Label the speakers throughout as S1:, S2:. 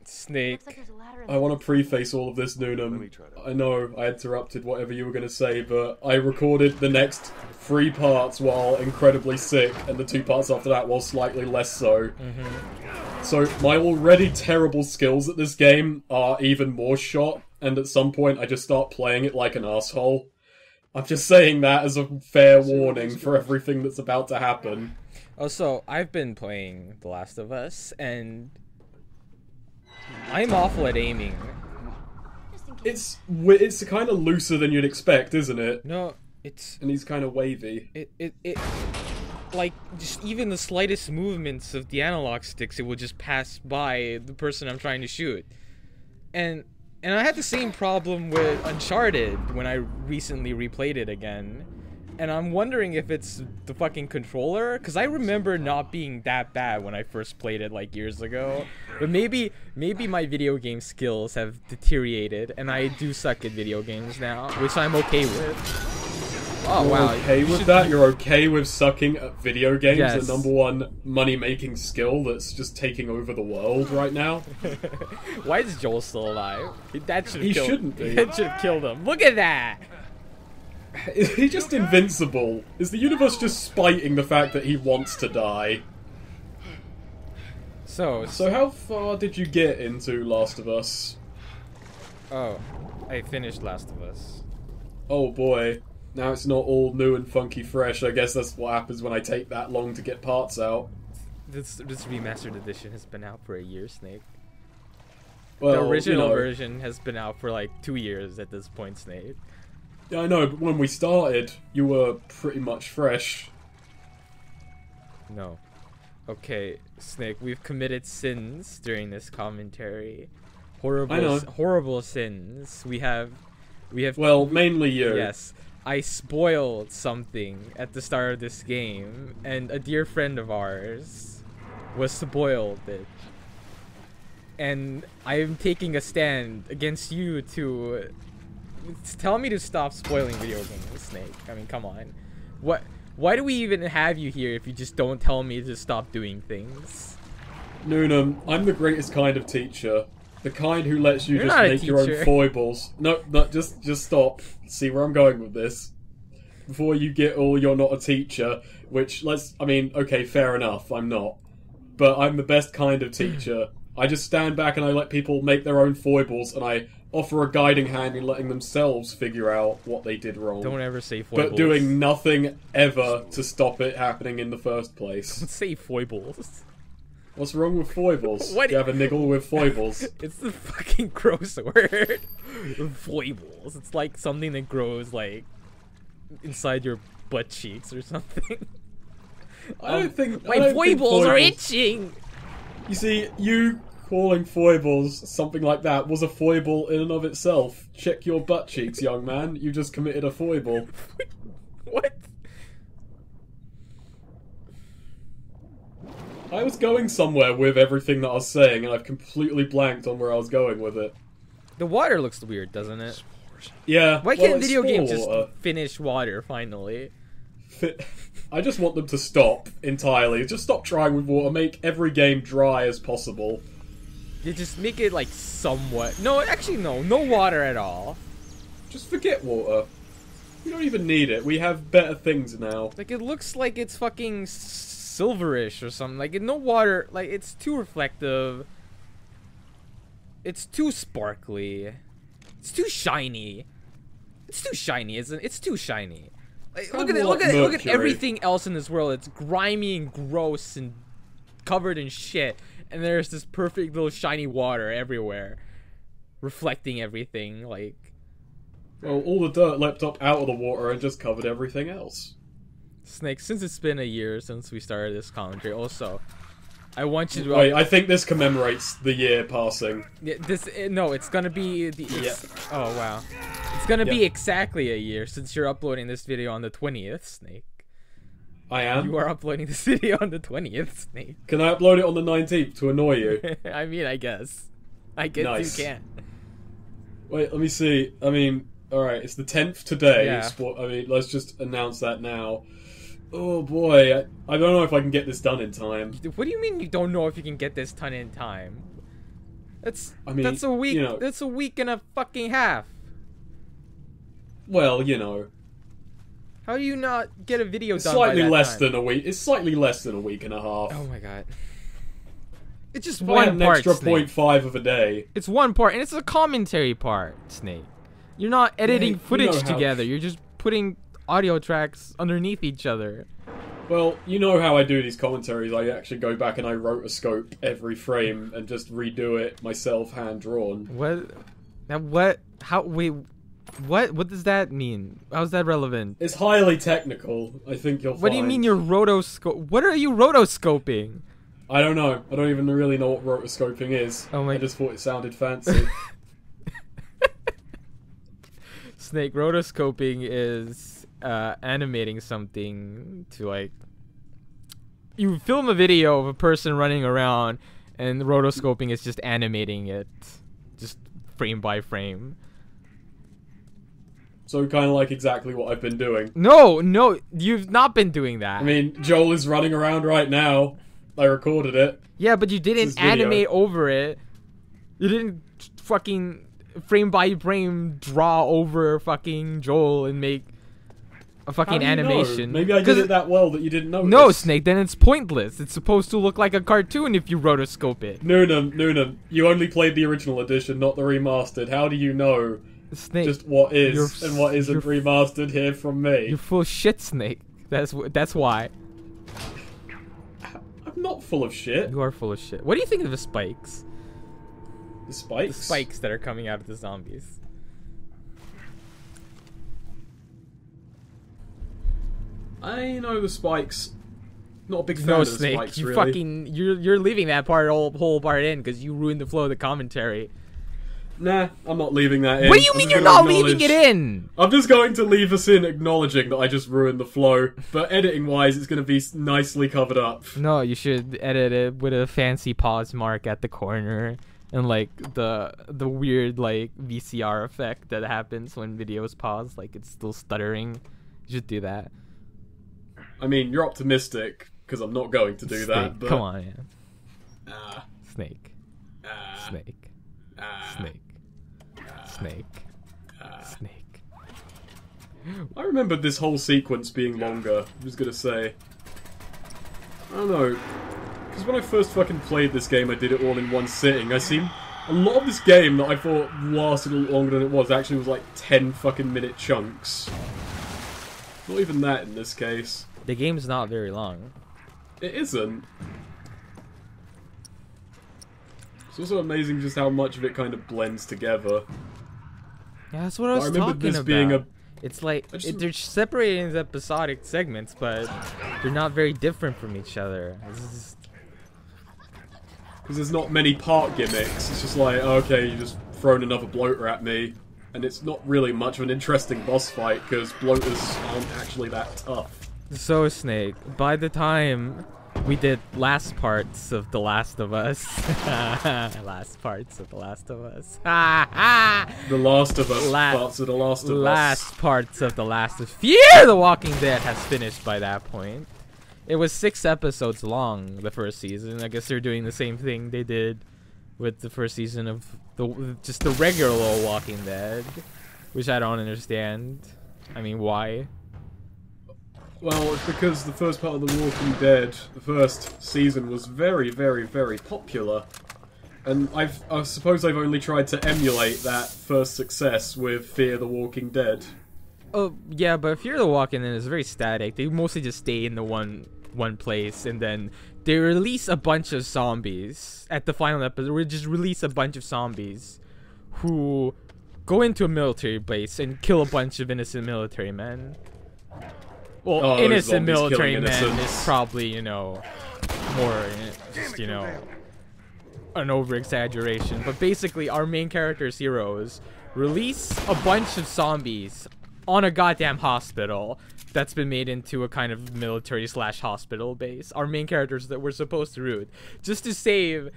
S1: Snake.
S2: Looks like there's a ladder in
S3: I want to preface all of this, Noonam. I know I interrupted whatever you were going to say, but I recorded the next 3 parts while incredibly sick, and the 2 parts after that while slightly less so. So my already terrible skills at this game are even more shot, and at some point I just start playing it like an asshole. I'm just saying that as a fair warning for everything that's about to happen.
S1: Also, I've been playing The Last of Us, and I'm awful at aiming.
S3: It's kind of looser than you'd expect, isn't it?
S1: No, it's...
S3: And he's kind of wavy.
S1: Like, just even the slightest movements of the analog sticks, it will just pass by the person I'm trying to shoot. And I had the same problem with Uncharted when I recently replayed it again. And I'm wondering if it's the fucking controller, because I remember not being that bad when I first played it like years ago. But maybe my video game skills have deteriorated, and I do suck at video games now, which I'm okay with. Oh wow!
S3: You're okay with that? You're okay with sucking at video games?
S1: Yes.
S3: The #1 money-making skill that's just taking over the world right now?
S1: Why is Joel still alive? That should have
S3: He
S1: killed.
S3: shouldn't be.
S1: That should have killed him. Look at that.
S3: Is he just invincible? Is the universe just spiting the fact that he wants to die?
S1: So
S3: how far did you get into Last of Us?
S1: Oh, I finished Last of Us.
S3: Oh boy. Now it's not all new and funky fresh. I guess that's what happens when I take that long to get parts out.
S1: This remastered edition has been out for a year, Snake.
S3: Well,
S1: The original
S3: you know,
S1: version has been out for like 2 years at this point, Snake.
S3: Yeah, I know, but when we started, you were pretty much fresh.
S1: No. Okay, Snake, we've committed sins during this commentary. Horrible sins. We have
S3: Well, mainly you.
S1: Yes. I spoiled something at the start of this game, and a dear friend of ours was spoiled it. And I am taking a stand against you to tell me to stop spoiling video games, Snake. I mean, come on. Why do we even have you here if you just don't tell me to stop doing things?
S3: Noonam, I'm the greatest kind of teacher. The kind who lets you
S1: You're
S3: just
S1: not a
S3: make your own
S1: teacher.
S3: foibles. No, just stop. See where I'm going with this. Before you get all you're not a teacher, which, okay, fair enough, I'm not. But I'm the best kind of teacher. I just stand back and I let people make their own foibles, and I offer a guiding hand in letting themselves figure out what they did wrong.
S1: Don't ever say foibles.
S3: But doing nothing ever to stop it happening in the first place.
S1: Don't say foibles.
S3: What's wrong with foibles?
S1: What?
S3: Do you have a niggle with foibles?
S1: It's the fucking gross word. Foibles. It's like something that grows like inside your butt cheeks or something.
S3: I don't think
S1: My
S3: I don't think
S1: foibles are itching.
S3: You see, you calling foibles something like that was a foible in and of itself. Check your butt cheeks, young man. You just committed a foible.
S1: What?
S3: I was going somewhere with everything that I was saying, and I've completely blanked on where I was going with it.
S1: The water looks weird, doesn't it?
S3: Yeah.
S1: Why
S3: well,
S1: can't
S3: it's
S1: video games
S3: spore
S1: just
S3: water.
S1: finish water finally?
S3: I just want them to stop entirely. Just stop trying with water. Make every game dry as possible.
S1: You just make it like somewhat. No, actually, no water at all.
S3: Just forget water. We don't even need it. We have better things now.
S1: Like it looks like it's fucking silverish or something. Like no water. Like it's too reflective. It's too sparkly. It's too shiny. It's too shiny, isn't it? It's too shiny. Like, look at everything else in this world. It's grimy and gross and covered in shit, and there's this perfect little shiny water everywhere, reflecting everything. Like,
S3: well, all the dirt leapt up out of the water and just covered everything else.
S1: Snake, since it's been a year since we started this commentary, also, I want you to.
S3: Wait, I think this commemorates the year passing.
S1: Yeah, no, it's gonna be the.
S3: Yeah.
S1: Oh wow, it's gonna be exactly a year since you're uploading this video on the 20th, Snake.
S3: I am.
S1: You are uploading this video on the 20th, Snake.
S3: Can I upload it on the 19th to annoy you?
S1: I mean, I guess
S3: Nice.
S1: you can.
S3: Wait, let me see. I mean, alright, it's the 10th today.
S1: Yeah.
S3: Let's just announce that now. Oh boy, I don't know if I can get this done in time.
S1: What do you mean you don't know if you can get this done in time?
S3: I mean,
S1: that's a week.
S3: you know,
S1: That's a week and a fucking half.
S3: well, you know,
S1: How do you not get a video done
S3: slightly
S1: by that
S3: less
S1: time?
S3: than a week. It's slightly less than a week and a half.
S1: Oh my god. It's just
S3: If I had
S1: one
S3: an
S1: part,
S3: extra
S1: Snake.
S3: 0.5 of a day.
S1: It's one part, and it's a commentary part, Snake. You're not editing
S3: you
S1: footage
S3: know how-
S1: together. You're just putting audio tracks underneath each other.
S3: Well, you know how I do these commentaries. I actually go back and I rotoscope every frame and just redo it myself, hand-drawn.
S1: What? Now what? How? Wait. What? What does that mean? How's that relevant?
S3: It's highly technical. I think you'll find.
S1: What do you mean you're rotoscope? What are you rotoscoping?
S3: I don't know. I don't even really know what rotoscoping is.
S1: Oh my-
S3: I just thought it sounded fancy.
S1: Snake, rotoscoping is animating something to like. You film a video of a person running around, and rotoscoping is just animating it, just frame by frame.
S3: So kind of like exactly what I've been doing.
S1: No, you've not been doing that.
S3: I mean, Joel is running around right now. I recorded it.
S1: yeah, but you didn't
S3: This is video.
S1: animate over it. You didn't fucking frame by frame draw over fucking Joel and make a
S3: How
S1: fucking
S3: do you know?
S1: animation.
S3: Maybe I did
S1: 'Cause
S3: it that well that you didn't know.
S1: No, Snake, then it's pointless. It's supposed to look like a cartoon if you rotoscope it.
S3: Noonum, you only played the original edition, not the remastered. How do you know
S1: Snake,
S3: just what is
S1: you're-
S3: and what isn't
S1: you're-
S3: remastered here from me?
S1: you're full of shit, Snake. That's why.
S3: I'm not full of shit.
S1: You are full of shit. What do you think of the spikes?
S3: The spikes?
S1: The spikes that are coming out of the zombies.
S3: I know the spikes. Not a big fan
S1: No,
S3: of the
S1: Snake,
S3: spikes,
S1: you
S3: really.
S1: fucking you're leaving that whole part in because you ruined the flow of the commentary.
S3: Nah, I'm not leaving that in.
S1: What do you
S3: I'm
S1: mean
S3: just
S1: you're
S3: gonna
S1: not leaving it
S3: acknowledge-
S1: in?
S3: I'm just going to leave us in acknowledging that I just ruined the flow, but editing-wise, it's going to be nicely covered up.
S1: No, you should edit it with a fancy pause mark at the corner and like the weird like VCR effect that happens when videos pause, like it's still stuttering. You should do that.
S3: I mean, you're optimistic, because I'm not going to do that,
S1: Snake,
S3: but...
S1: come on, man.
S3: Ah,
S1: Snake.
S3: ah,
S1: Snake.
S3: ah,
S1: Snake. Snake.
S3: ah.
S1: Snake.
S3: I remembered this whole sequence being longer. I'm just gonna say. I don't know. Because when I first fucking played this game, I did it all in one sitting. A lot of this game that I thought lasted a little longer than it was actually was like 10 fucking minute chunks. Not even that in this case.
S1: The game's not very long.
S3: It isn't. It's also amazing just how much of it kind of blends together.
S1: Yeah, that's what I
S3: I
S1: was
S3: remember
S1: talking
S3: this
S1: about.
S3: being
S1: It's like
S3: I just-
S1: they're separating the episodic segments, but they're not very different from each other.
S3: Because there's not many part gimmicks. It's just like, okay, you just thrown another bloater at me. And it's not really much of an interesting boss fight, because bloaters aren't actually that tough.
S1: So, Snake, by the time we did last parts of The Last of Us, last parts of The Last of Us,
S3: The Last of Us,
S1: La-
S3: parts of The Last of Us.
S1: last parts of The Last of Fear The Walking Dead has finished by that point. It was 6 episodes long, the first season. I guess they're doing the same thing they did with the first season of just the regular old Walking Dead, which I don't understand. I mean, why?
S3: Well, it's because the first part of The Walking Dead, the first season, was very, very, very popular. And I suppose I've only tried to emulate that first success with Fear the Walking Dead.
S1: Oh, yeah, but Fear the Walking Dead is very static. They mostly just stay in the one place, and then they release a bunch of zombies at the final episode. We just release a bunch of zombies who go into a military base and kill a bunch of innocent military men. Well,
S3: Oh,
S1: innocent
S3: zombies
S1: military
S3: killing
S1: men
S3: innocents.
S1: is probably, more just, an over-exaggeration. But basically, our main character's heroes release a bunch of zombies on a goddamn hospital that's been made into a kind of military/hospital base. Our main characters that we're supposed to root just to save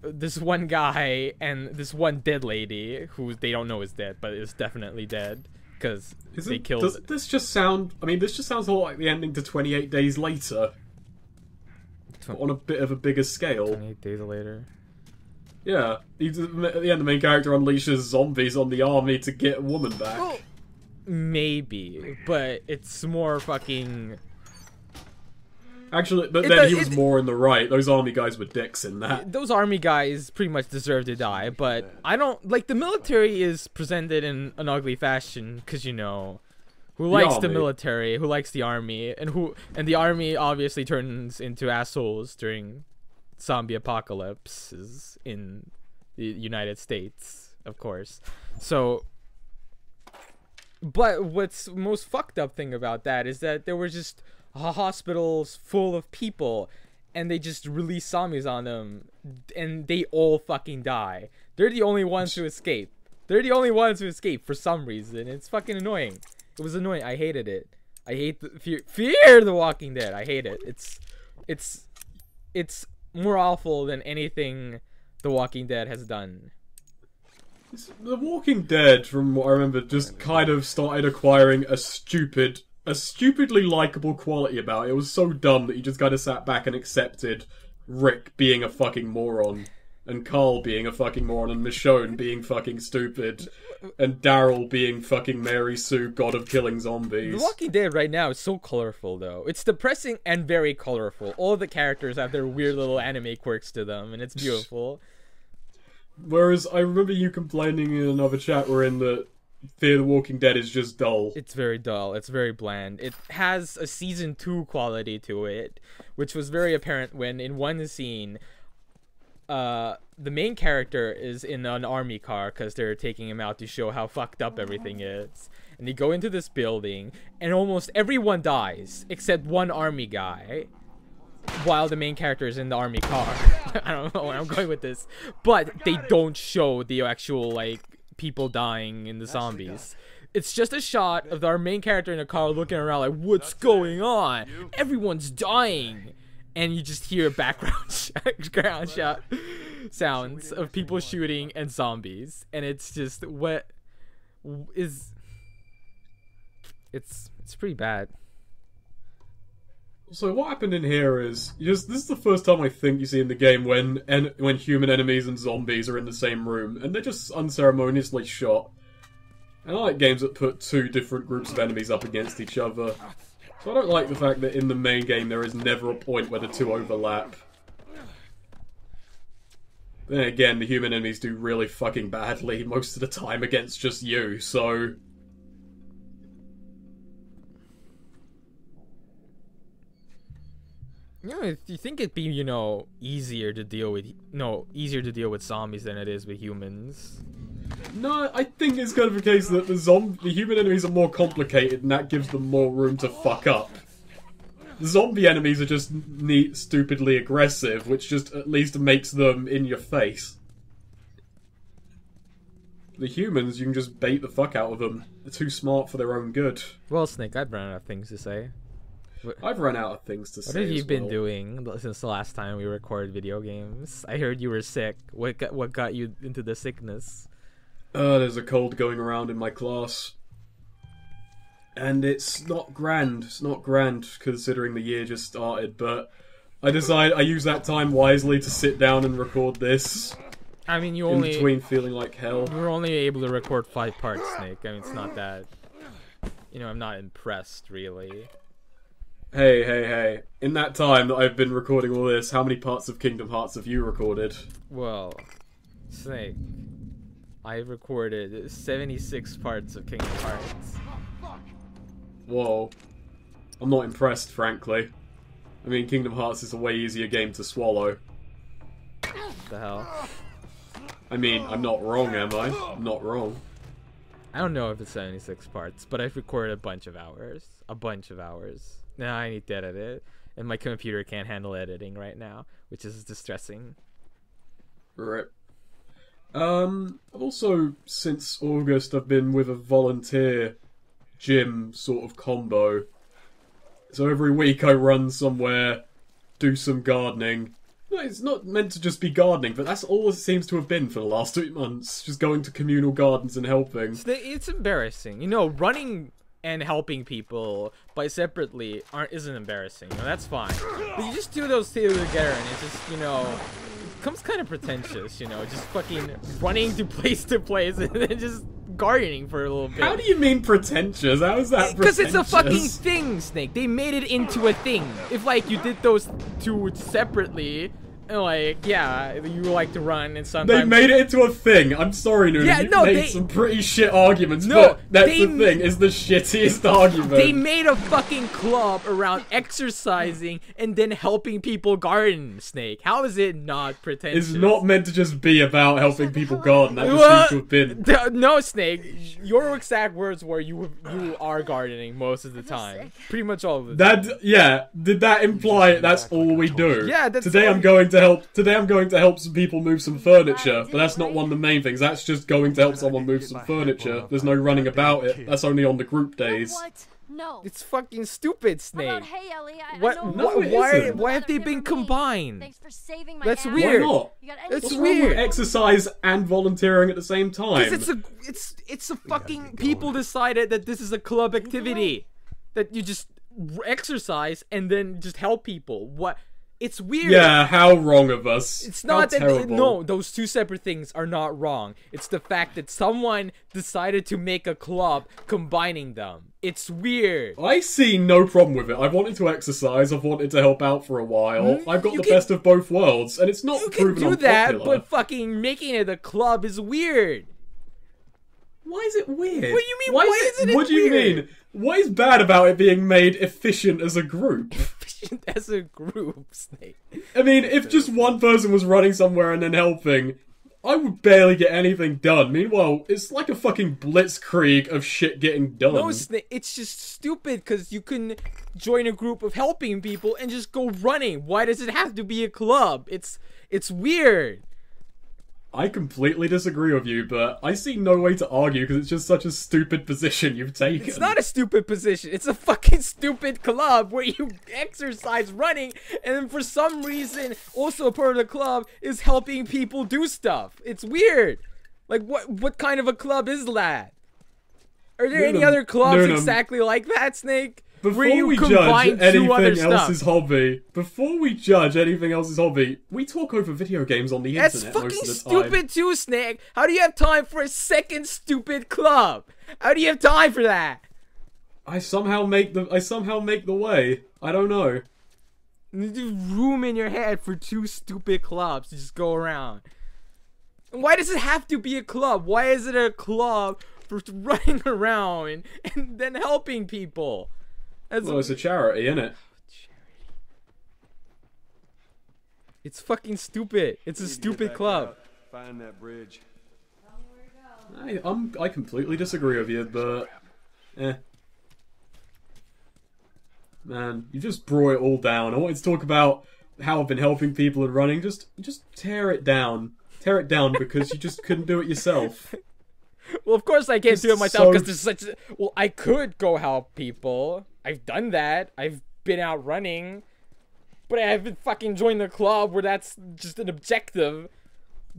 S1: this one guy and this one dead lady who they don't know is dead, but is definitely dead because they killed.
S3: Does this just sound? I mean, this just sounds a lot like the ending to 28 Days Later, but on a bit of a bigger scale.
S1: 28 days later.
S3: Yeah, at the end, the main character unleashes zombies on the army to get a woman back.
S1: Well, maybe, but it's more fucking...
S3: Actually, but then he was more in the right. Those army guys were dicks in that.
S1: Those army guys pretty much deserve to die, but I don't... Like, the military is presented in an ugly fashion, because, you know... Who likes the military, who likes the army, and the army obviously turns into assholes during zombie apocalypses in the United States, of course. So... But what's most fucked up thing about that is that there were just hospitals full of people and they just release zombies on them and they all fucking die. They're the only ones who escape. They're the only ones who escape for some reason. It's fucking annoying. It was annoying. I hated it. I hate the fear The Walking Dead. I hate it. It's more awful than anything The Walking Dead has done.
S3: The Walking Dead, from what I remember, just kind of started acquiring a stupidly likable quality about it. It was so dumb that you just kind of sat back and accepted Rick being a fucking moron, and Carl being a fucking moron, and Michonne being fucking stupid, and Daryl being fucking Mary Sue, god of killing zombies.
S1: The Walking Dead right now is so colorful, though. It's depressing and very colorful. All the characters have their weird little anime quirks to them, and it's beautiful.
S3: Whereas I remember you complaining in another chat we're in that Fear the Walking Dead is just dull.
S1: It's very dull. It's very bland. It has a season 2 quality to it, which was very apparent when in one scene, the main character is in an army car because they're taking him out to show how fucked up everything is. And they go into this building, and almost everyone dies except one army guy. While the main character is in the army car. I don't know where I'm going with this. But they don't show the actual, like, people dying in the zombies. It's just a shot of our main character in a car looking around like, what's going on? Everyone's dying. And you just hear background shot sounds of people shooting and zombies. And it's just, what is... It's pretty bad.
S3: So what happened in here is, this is the first time I think you see in the game when human enemies and zombies are in the same room, and they're just unceremoniously shot. And I like games that put two different groups of enemies up against each other. So I don't like the fact that in the main game there is never a point where the two overlap. Then again, the human enemies do really fucking badly most of the time against just you, so...
S1: You know, you think it'd be, you know, easier to deal with zombies than it is with humans.
S3: No, I think it's kind of a case that the human enemies are more complicated and that gives them more room to fuck up. The zombie enemies are just stupidly aggressive, which just at least makes them in your face. The humans, you can just bait the fuck out of them. They're too smart for their own good.
S1: Well, Snake, I've run out of things to say.
S3: I've run out of things to say.
S1: What have you been doing since the last time we recorded video games? I heard you were sick. What got you into the sickness?
S3: There's a cold going around in my class. And it's not grand. It's not grand considering the year just started, but I decided I use that time wisely to sit down and record this.
S1: I mean,
S3: in between feeling like hell.
S1: You were only able to record 5 parts, Snake. I mean, it's not that... You know, I'm not impressed, really.
S3: Hey. In that time that I've been recording all this, how many parts of Kingdom Hearts have you recorded?
S1: Well, Snake, I've recorded 76 parts of Kingdom Hearts.
S3: Whoa. I'm not impressed, frankly. I mean, Kingdom Hearts is a way easier game to swallow.
S1: What the hell?
S3: I mean, I'm not wrong, am I? I'm not wrong.
S1: I don't know if it's 76 parts, but I've recorded a bunch of hours. Now I need to edit it, and my computer can't handle editing right now, which is distressing.
S3: Right. I've also, since August, I've been with a volunteer gym sort of combo. So every week I run somewhere, do some gardening. No, it's not meant to just be gardening, but that's all it seems to have been for the last 2 months. Just going to communal gardens and helping.
S1: It's embarrassing. You know, running and helping people by separately isn't embarrassing. You know, that's fine. But you just do those two together and it's just, you know, becomes kind of pretentious, you know, just fucking running to place and then just gardening for a little bit.
S3: How do you mean pretentious? How is that pretentious?
S1: Because it's a fucking thing, Snake. They made it into a thing. If, like, you did those two separately, and, like, yeah, you like to run and sometimes...
S3: They made it into a thing. I'm sorry, Nuna.
S1: Yeah,
S3: You've made some pretty shit arguments, but that's the thing. Is the shittiest argument.
S1: They made a fucking club around exercising and then helping people garden, Snake. How is it not pretentious?
S3: It's not meant to just be about helping people garden. That just seems to have been...
S1: No, Snake. Your exact words were you are gardening most of the time. Pretty much all of the time.
S3: Yeah. Did that imply that's all we do?
S1: Yeah, that's
S3: Today I'm going to help some people move some furniture, but that's not one of the main things. That's just going to help someone move some furniture. There's no running about it. That's only on the group days.
S2: What? No.
S1: It's fucking stupid, Snake.
S2: Hey, Ellie,
S1: why have they been combined?
S2: Thanks for saving my
S1: That's
S2: ass.
S1: weird.
S3: Why not?
S1: That's
S3: What's
S1: weird.
S3: wrong with exercise and volunteering at the same time?
S1: Because it's a fucking people decided that this is a club activity, that you just exercise and then just help people. What? It's weird.
S3: Yeah, how wrong of us.
S1: It's not
S3: how
S1: that
S3: terrible.
S1: no, those two separate things are not wrong. It's the fact that someone decided to make a club combining them. It's weird.
S3: I see no problem with it. I've wanted to exercise. I've wanted to help out for a while. I've got the best of both worlds, and it's not proven
S1: You can do that,
S3: unpopular.
S1: but fucking making it a club is weird.
S3: Why is it weird?
S1: What do you mean? Why isn't it
S3: What do you
S1: weird?
S3: mean? What is bad about it being made efficient as a group?
S1: Efficient as a group, Snake.
S3: I mean, if just one person was running somewhere and then helping, I would barely get anything done. Meanwhile, it's like a fucking blitzkrieg of shit getting done.
S1: No, Snake, it's just stupid because you can join a group of helping people and just go running. Why does it have to be a club? It's weird.
S3: I completely disagree with you, but I see no way to argue because it's just such a stupid position you've taken.
S1: It's not a stupid position. It's a fucking stupid club where you exercise running, and then for some reason, also a part of the club is helping people do stuff. It's weird. Like, what kind of a club is that? Are there any other clubs exactly like that, Snake?
S3: Before
S1: where you
S3: we
S1: combine
S3: judge
S1: two other
S3: anything else's
S1: stuff?
S3: hobby, we talk over video games on the
S1: That's
S3: internet
S1: fucking
S3: most of the time.
S1: stupid too, Snake. How do you have time for a second stupid club? How do you have time for that?
S3: I somehow make the way. I don't know.
S1: There's room in your head for two stupid clubs to just go around. And why does it have to be a club? Why is it a club for running around and then helping people?
S3: Well, it's a charity, isn't it?
S1: It's fucking stupid. It's a stupid club.
S4: Find that bridge.
S3: I completely disagree with you, but man, you just brought it all down. I wanted to talk about how I've been helping people and running. Just tear it down. Tear it down because you just couldn't do it yourself.
S1: Well, of course I can't do it myself because there's such. Well, I could go help people. I've done that. I've been out running, but I haven't fucking joined the club where that's just an objective.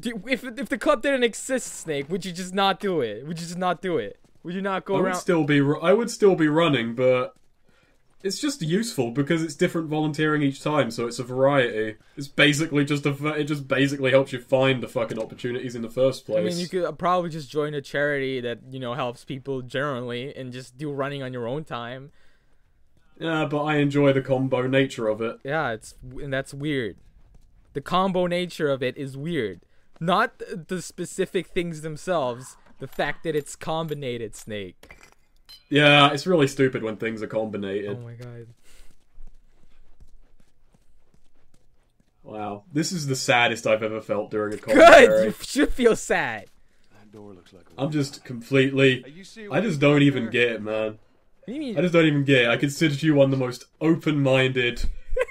S1: If the club didn't exist, Snake, would you just not do it? Would you just not do it? Would you not go around?
S3: I would still be running, but it's just useful because it's different volunteering each time, so it's a variety. It's basically it just basically helps you find the fucking opportunities in the first place.
S1: I mean, you could probably just join a charity that, you know, helps people generally and just do running on your own time.
S3: Yeah, but I enjoy the combo nature of it.
S1: Yeah, and that's weird. The combo nature of it is weird. Not the specific things themselves, the fact that it's combinated, Snake.
S3: Yeah, it's really stupid when things are combinated.
S1: Oh my god.
S3: Wow. This is the saddest I've ever felt during a commentary.
S1: Good! You should feel sad.
S4: That door looks like
S3: I'm just completely... I just don't even get it, man.
S1: What do you mean?
S3: I just don't even get it. I consider you one of the most open-minded,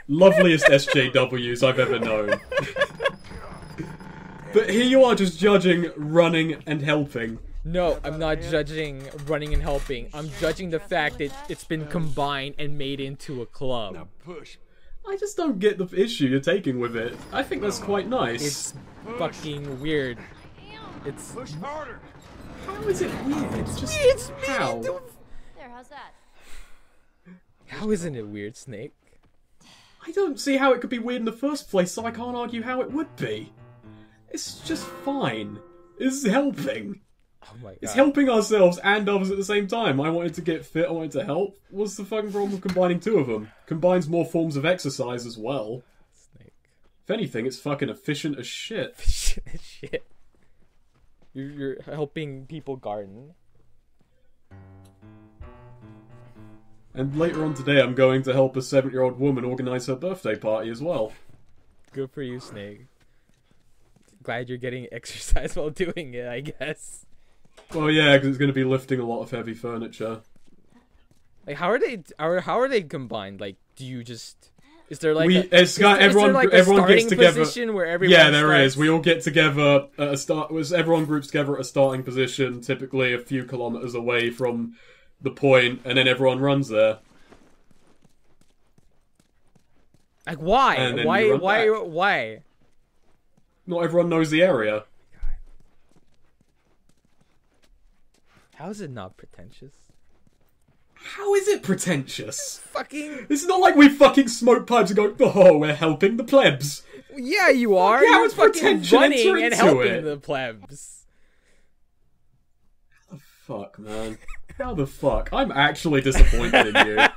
S3: loveliest SJWs I've ever known. But here you are just judging running and helping.
S1: No, I'm not judging running and helping. I'm judging the fact that it's been combined and made into a club.
S4: Now push.
S3: I just don't get the issue you're taking with it. I think that's quite nice.
S1: It's fucking weird. It's...
S4: Push harder.
S3: How is it weird? It's just... how?
S2: There, how's that?
S1: How isn't it weird, Snake?
S3: I don't see how it could be weird in the first place, so I can't argue how it would be. It's just fine. It's helping.
S1: Oh my god.
S3: It's helping ourselves and others at the same time. I wanted to get fit, I wanted to help. What's the fucking problem with combining two of them? Combines more forms of exercise as well.
S1: Snake.
S3: If anything, it's fucking efficient as shit.
S1: Shit. You're helping people garden.
S3: And later on today, I'm going to help a 7-year-old woman organise her birthday party as well.
S1: Good for you, Snake. Glad you're getting exercise while doing it, I guess.
S3: Well, yeah, because it's going to be lifting a lot of heavy furniture.
S1: Like, how are they combined? Like, do you just... Is there like
S3: everyone gets together.
S1: Position where everyone
S3: yeah, there
S1: starts?
S3: is. We all get together at a start. Everyone groups together at a starting position, typically a few kilometers away from the point, and then everyone runs there.
S1: Like, why? Why?
S3: Not everyone knows the area.
S1: How is it not pretentious?
S3: How is it pretentious?
S1: Fucking...
S3: It's not like we fucking smoke pipes and go, oh, we're helping the plebs.
S1: Yeah, you are.
S3: Yeah,
S1: You're
S3: it's
S1: fucking
S3: pretension.
S1: running and helping
S3: it.
S1: the plebs.
S3: How the fuck, man? How the fuck? I'm actually disappointed in you.